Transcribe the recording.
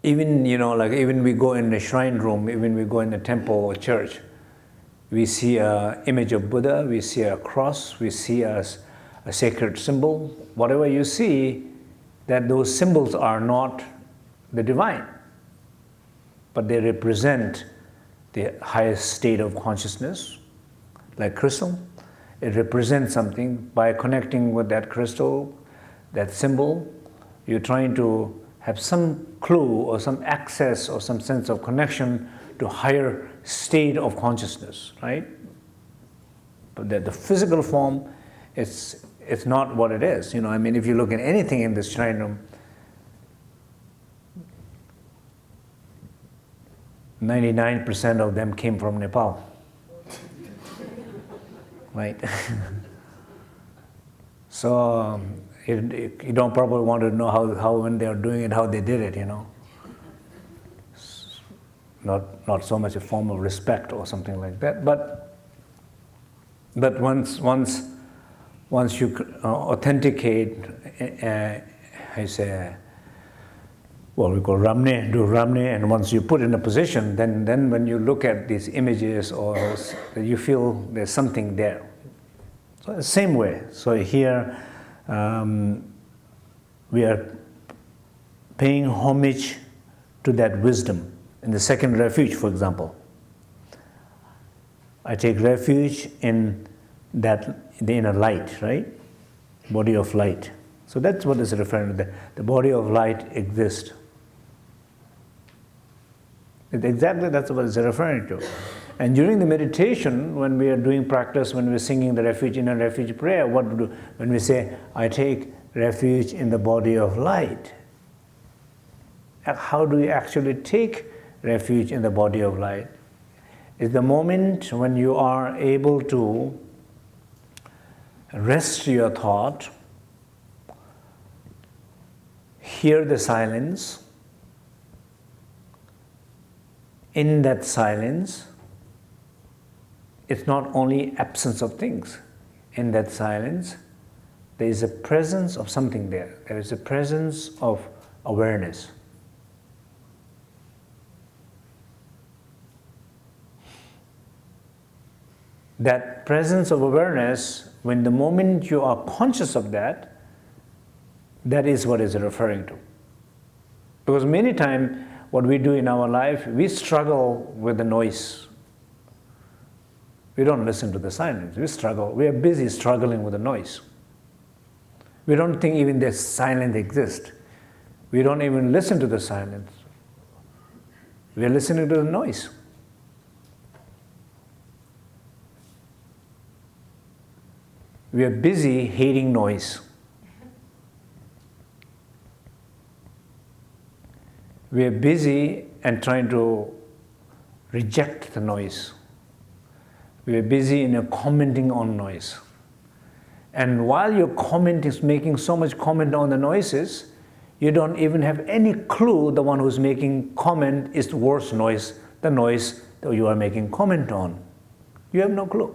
Even, like even we go in the shrine room, even we go in the temple or church, we see an image of Buddha, we see a cross, we see a sacred symbol. Whatever you see, that those symbols are not the divine, but they represent the highest state of consciousness, like crystal. It represents something. By connecting with that crystal, that symbol, you're trying to have some clue or some access or some sense of connection to higher state of consciousness, right? But the physical form, it's not what it is. If you look at anything in this shrine room, 99% of them came from Nepal, right? So you don't probably want to know how when they are doing it, how they did it, Not so much a form of respect or something like that, but once you authenticate, I say, well, we call Ramne, do Ramne, and once you put in a position, then when you look at these images, or you feel there's something there. So the same way. So here we are paying homage to that wisdom. In the second refuge, for example, I take refuge in the inner light, right? Body of light. So that's what is referring to. The body of light exists. Exactly, that's what it's referring to. And during the meditation, when we are doing practice, when we're singing the inner refuge prayer, what do? When we say, I take refuge in the body of light, how do we actually take refuge in the body of light? Is the moment when you are able to rest your thought, hear the silence. In that silence, it's not only absence of things. In that silence, there is a presence of something there. There is a presence of awareness. That presence of awareness, when the moment you are conscious of that, that is what it's referring to. Because many times, what we do in our life, we struggle with the noise. We don't listen to the silence. We struggle. We are busy struggling with the noise. We don't think even the silence exists. We don't even listen to the silence. We are listening to the noise. We are busy hating noise. We are busy and trying to reject the noise. We are busy in commenting on noise. And while you're making so much comment on the noises, you don't even have any clue the one who's making comment is the worst noise, the noise that you are making comment on. You have no clue.